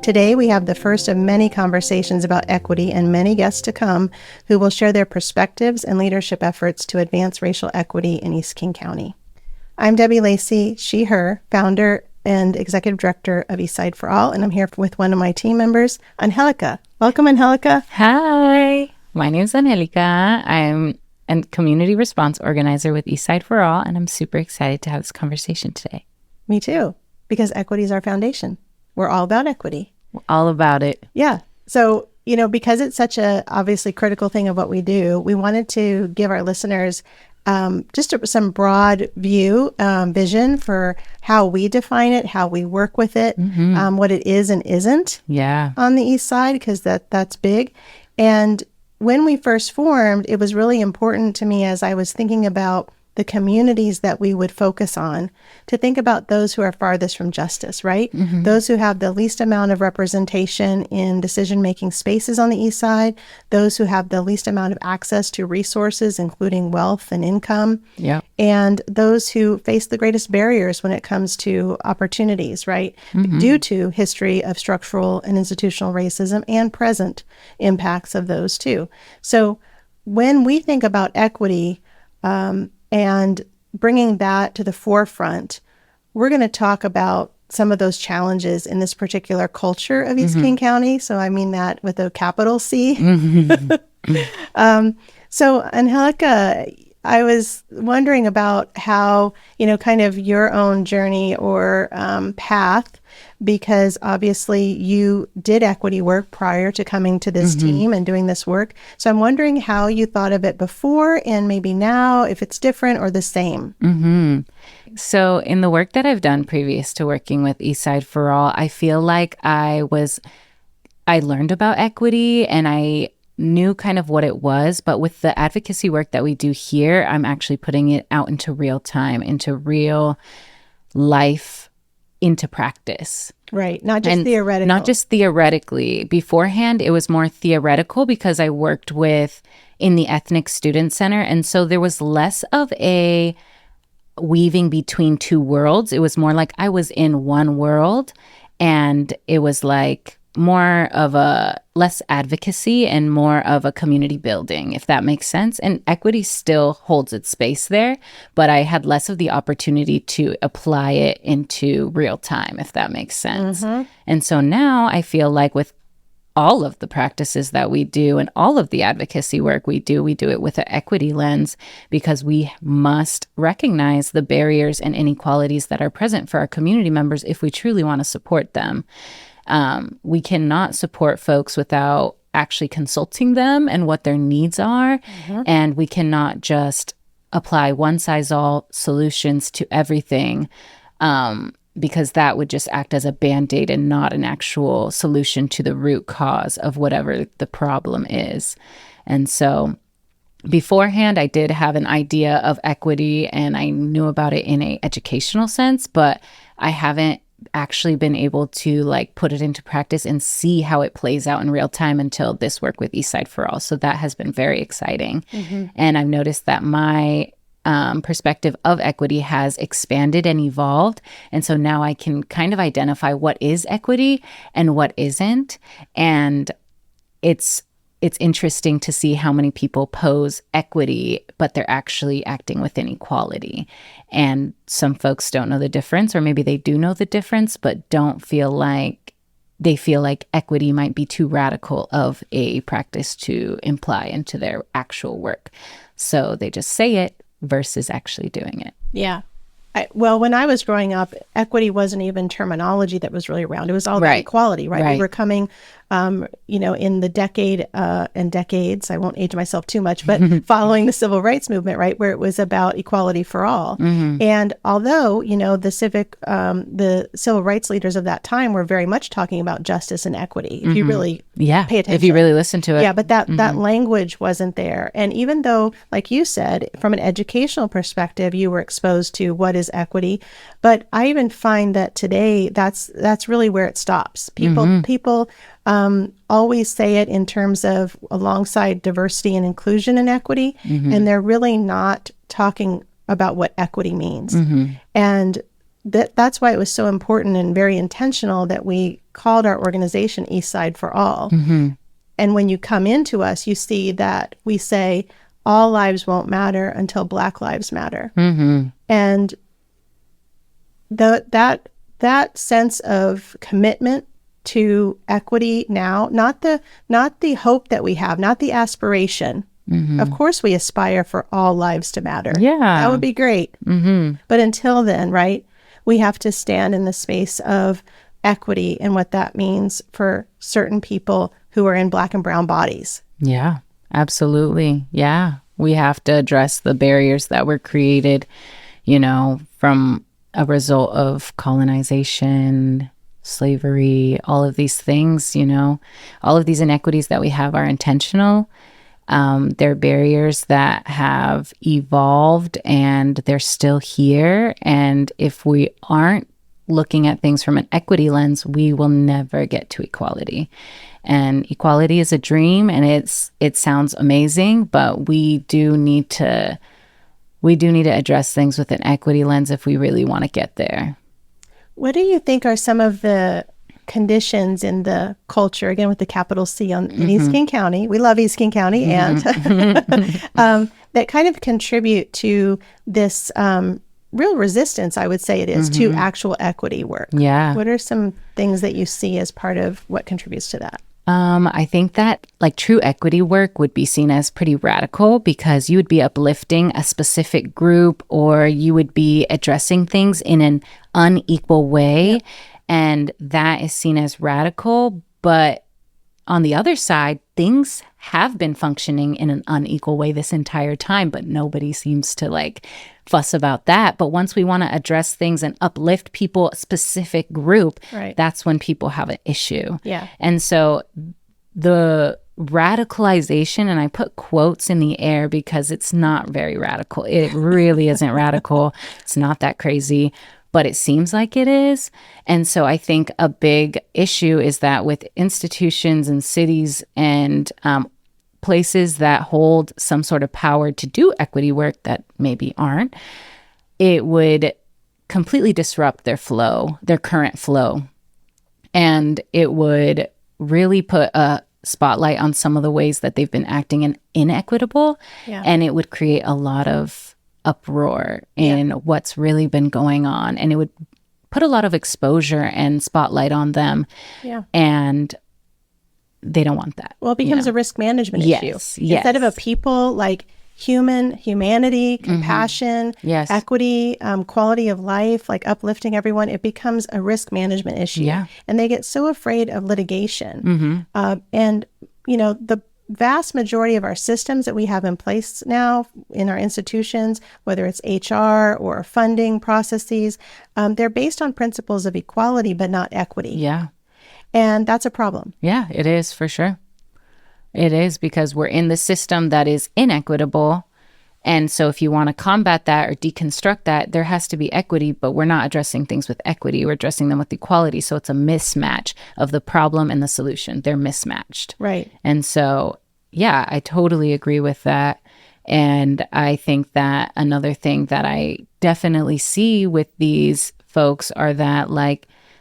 Today, we have the first of many conversations about equity and many guests to come who will share their perspectives and leadership efforts to advance racial equity in East King County. I'm Debbie Lacey, she, her, founder and executive director of Eastside for All, and I'm here with one of my team members, Angelica. Welcome, Angelica. Hi, my name is Angelica. I'm a community response organizer with Eastside for All, and I'm super excited to have this conversation today. Me too, because equity is our foundation. We're all about equity. We're all about it. Yeah. So, because it's such a obviously critical thing of what we do, we wanted to give our listeners some broad vision for how we define it, how we work with it, what it is and isn't on the East Side, because that's big. And when we first formed, it was really important to me as I was thinking about the communities that we would focus on, to think about those who are farthest from justice, right? Those who have the least amount of representation in decision-making spaces on the East Side, those who have the least amount of access to resources, including wealth and income, and those who face the greatest barriers when it comes to opportunities, right? Due to history of structural and institutional racism and present impacts of those too. So when we think about equity, and bringing that to the forefront, we're going to talk about some of those challenges in this particular culture of East King County. So I mean that with a capital C. So Angelica, I was wondering about how, kind of your own journey or path, because obviously you did equity work prior to coming to this team and doing this work. So I'm wondering how you thought of it before and maybe now, if it's different or the same. So in the work that I've done previous to working with Eastside for All, I feel like I learned about equity and I knew kind of what it was, but with the advocacy work that we do here, I'm actually putting it out into real time, into real life, into practice. Right. Not just theoretical. Not just theoretically. Beforehand, it was more theoretical because I worked in the Ethnic Student Center. And so there was less of a weaving between two worlds. It was more like I was in one world, and it was like more of a less advocacy and more of a community building, if that makes sense. And equity still holds its space there, but I had less of the opportunity to apply it into real time, if that makes sense. And so now I feel like with all of the practices that we do and all of the advocacy work we do it with an equity lens, because we must recognize the barriers and inequalities that are present for our community members if we truly want to support them. We cannot support folks without actually consulting them and what their needs are. And we cannot just apply one-size-all solutions to everything, because that would just act as a Band-Aid and not an actual solution to the root cause of whatever the problem is. And so beforehand, I did have an idea of equity and I knew about it in an educational sense, but I haven't actually been able to put it into practice and see how it plays out in real time until this work with Eastside for All. So that has been very exciting. And I've noticed that my perspective of equity has expanded and evolved. And so now I can kind of identify what is equity and what isn't. And it's interesting to see how many people pose equity, but they're actually acting with inequality. And some folks don't know the difference, or maybe they do know the difference, but don't feel like equity might be too radical of a practice to imply into their actual work. So they just say it versus actually doing it. Yeah. Well, when I was growing up, equity wasn't even terminology that was really around. It was all about equality, right? We were coming, in the decade and decades, I won't age myself too much, but following the civil rights movement, right, where it was about equality for all. And although, the civil rights leaders of that time were very much talking about justice and equity, if you really pay attention. If you really listen to it. Yeah, but that language wasn't there. And even though, like you said, from an educational perspective, you were exposed to what is equity, but I even find that today that's really where it stops. People always say it in terms of alongside diversity and inclusion and equity, and they're really not talking about what equity means. And that's why it was so important and very intentional that we called our organization East Side for All. And when you come into us, you see that we say all lives won't matter until Black lives matter. And that sense of commitment to equity now, not the hope that we have, not the aspiration. Of course, we aspire for all lives to matter. Yeah. That would be great. But until then, right, we have to stand in the space of equity and what that means for certain people who are in Black and brown bodies. Yeah, absolutely. Yeah. We have to address the barriers that were created, from a result of colonization, slavery, all of these things, all of these inequities that we have are intentional. They're barriers that have evolved and they're still here. And if we aren't looking at things from an equity lens, we will never get to equality. And equality is a dream, and it sounds amazing, but we do need to address things with an equity lens if we really want to get there. What do you think are some of the conditions in the culture, again with the capital C in East King County? We love East King County, and that kind of contribute to this real resistance, I would say it is, to actual equity work. Yeah. What are some things that you see as part of what contributes to that? I think that true equity work would be seen as pretty radical because you would be uplifting a specific group, or you would be addressing things in an unequal way. Yep. And that is seen as radical. But on the other side, things have been functioning in an unequal way this entire time, but nobody seems to fuss about that. But once we want to address things and uplift people, a specific group, right, that's when people have an issue. Yeah. And so the radicalization, and I put quotes in the air because it's not very radical. It really isn't radical. It's not that crazy, but it seems like it is. And so I think a big issue is that with institutions and cities and places that hold some sort of power to do equity work that maybe aren't, it would completely disrupt their flow, their current flow. And it would really put a spotlight on some of the ways that they've been acting inequitable. Yeah. And it would create a lot of uproar in what's really been going on. And it would put a lot of exposure and spotlight on them. Yeah. And they don't want that. Well, it becomes a risk management issue. Yes. Instead of a people humanity, compassion, equity, quality of life, uplifting everyone, it becomes a risk management issue. Yeah. And they get so afraid of litigation. And, the vast majority of our systems that we have in place now in our institutions, whether it's HR or funding processes, they're based on principles of equality, but not equity. Yeah. And that's a problem. Yeah, it is for sure. It is, because we're in the system that is inequitable. And so if you want to combat that or deconstruct that, there has to be equity, but we're not addressing things with equity. We're addressing them with equality. So it's a mismatch of the problem and the solution. They're mismatched. Right. And so, yeah, I totally agree with that. And I think that another thing that I definitely see with these folks are that,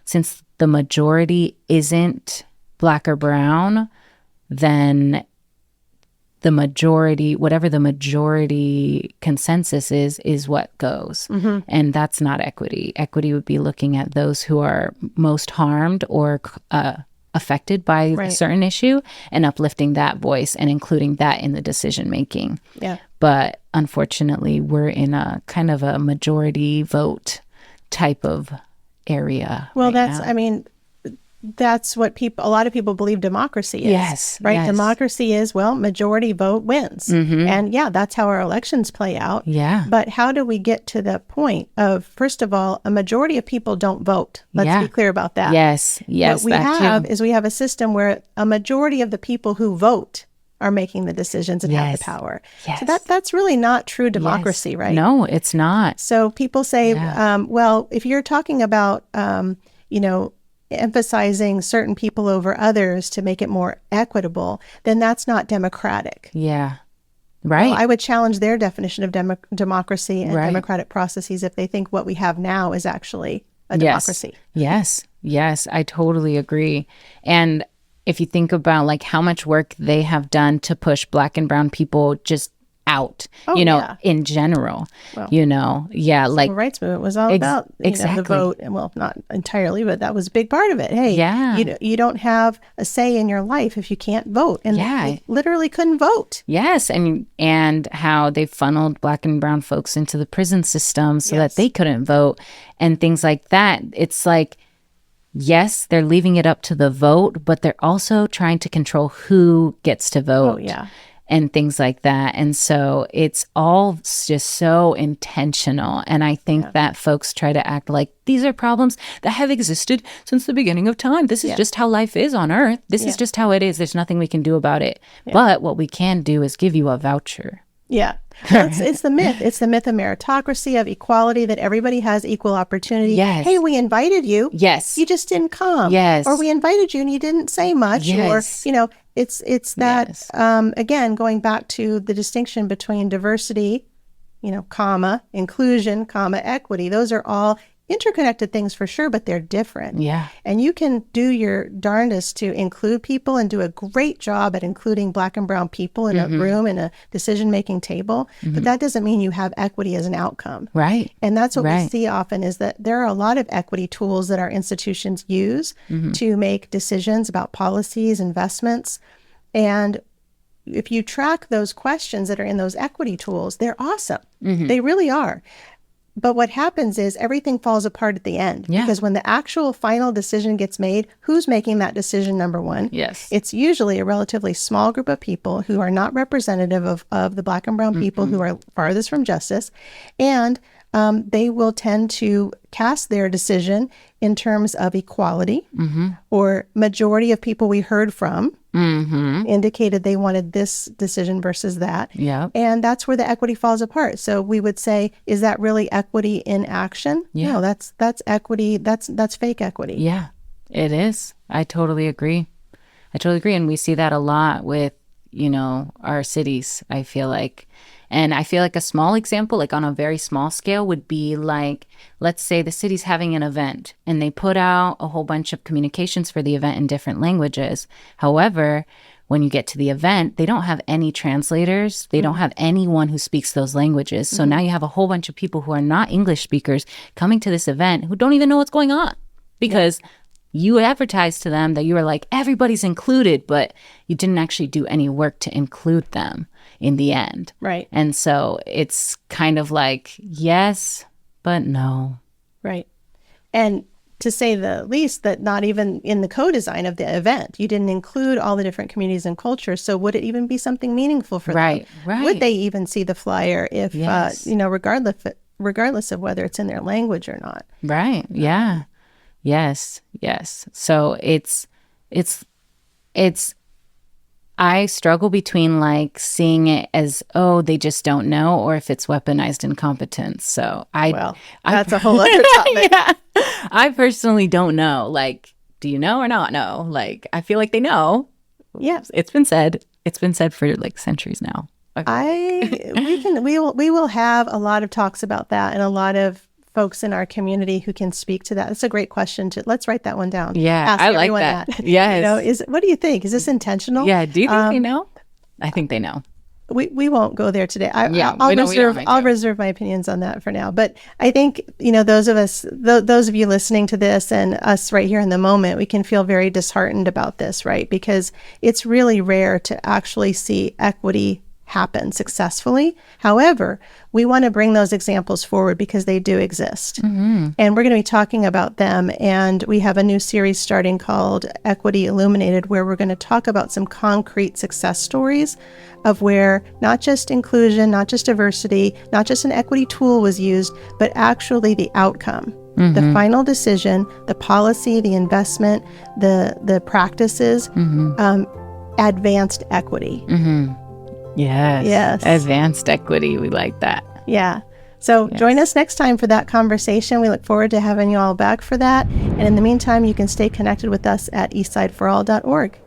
since the majority isn't Black or brown, then the majority, whatever the majority consensus is what goes. And that's not equity. Equity would be looking at those who are most harmed or affected by a certain issue and uplifting that voice and including that in the decision making. Yeah. But unfortunately, we're in a kind of a majority vote type of area. Well, now. That's what a lot of people believe democracy is. Yes. Right. Yes. Democracy is, majority vote wins. And that's how our elections play out. Yeah. But how do we get to the point of, first of all, a majority of people don't vote? Let's be clear about that. Yes. What we have is we have a system where a majority of the people who vote are making the decisions and have the power. Yes. So that's really not true democracy, right? No, it's not. So people say, if you're talking about, emphasizing certain people over others to make it more equitable, then that's not democratic. Yeah. Right. Well, I would challenge their definition of democracy and Right. democratic processes if they think what we have now is actually a Yes. democracy. Yes, I totally agree. And if you think about like how much work they have done to push Black and brown people just out, Oh, you know, yeah. in general, Well, you know, yeah, like Civil rights movement was all about the exactly. vote, and well, not entirely, but that was a big part of it. Hey, Yeah. you don't have a say in your life if you can't vote, and Yeah. they literally couldn't vote. Yes, and how they funneled Black and brown folks into the prison system so that Yes. they couldn't vote and things like that. It's like, yes, they're leaving it up to the vote, but they're also trying to control who gets to vote. Oh, yeah. And things like that. And so it's all just so intentional. And I think that folks try to act like these are problems that have existed since the beginning of time. This is just how life is on earth. This is just how it is. There's nothing we can do about it. But what we can do is give you a voucher. Yeah. Well, it's the myth. It's the myth of meritocracy, of equality, that everybody has equal opportunity. Yes. Hey, we invited you. Yes. You just didn't come. Yes. Or we invited you and you didn't say much. Yes. Or, it's that, Yes. again, going back to the distinction between diversity, comma, inclusion, comma, equity. Those are all interconnected things for sure, but they're different. Yeah. And you can do your darndest to include people and do a great job at including Black and brown people in a room, in a decision-making table, but that doesn't mean you have equity as an outcome. Right. And that's what we Right. see often, is that there are a lot of equity tools that our institutions use to make decisions about policies, investments. And if you track those questions that are in those equity tools, they're awesome. They really are. But what happens is everything falls apart at the end. Yeah. Because when the actual final decision gets made, who's making that decision, number one? Yes. It's usually a relatively small group of people who are not representative of the Black and brown people who are farthest from justice. And they will tend to cast their decision in terms of equality, or majority of people we heard from indicated they wanted this decision versus that. Yeah. And that's where the equity falls apart. So we would say, is that really equity in action? Yeah. No, that's equity. That's fake equity. Yeah, it is. I totally agree. And we see that a lot with, our cities, I feel like. And I feel like a small example, like on a very small scale, would be like, let's say the city's having an event and they put out a whole bunch of communications for the event in different languages. However, when you get to the event, they don't have any translators. They don't have anyone who speaks those languages. So now you have a whole bunch of people who are not English speakers coming to this event who don't even know what's going on, because you advertised to them that you were like, everybody's included, but you didn't actually do any work to include them in the end. Right. And so it's kind of like, yes, but no. Right. And to say the least, that not even in the co-design of the event, you didn't include all the different communities and cultures. So would it even be something meaningful for them? Right. Would they even see the flyer if, Yes. regardless of whether it's in their language or not? Right. Yeah. Yes. So it's I struggle between like seeing it as, oh, they just don't know, or if it's weaponized incompetence. So that's a whole other topic. Yeah. I personally don't know. Like, do you know or not know? Like, I feel like they know. Yeah. It's been said. It's been said for like centuries now. Okay. We will have a lot of talks about that, and a lot of folks in our community who can speak to that. That's a great question. Let's write that one down. Yeah, Ask I like everyone that. Yes. What do you think? Is this intentional? Yeah. Do you think they know? I think they know. We won't go there today. I'll reserve my opinions on that for now. But I think, those of you listening to this and us right here in the moment, we can feel very disheartened about this, right? Because it's really rare to actually see equity happen successfully. However, we want to bring those examples forward because they do exist. And we're going to be talking about them. And we have a new series starting called Equity Illuminated, where we're going to talk about some concrete success stories of where not just inclusion, not just diversity, not just an equity tool was used, but actually the outcome. The final decision, the policy, the investment, the practices, advanced equity. Yes. Advanced equity. We like that. Yeah. So join us next time for that conversation. We look forward to having you all back for that. And in the meantime, you can stay connected with us at eastsideforall.org.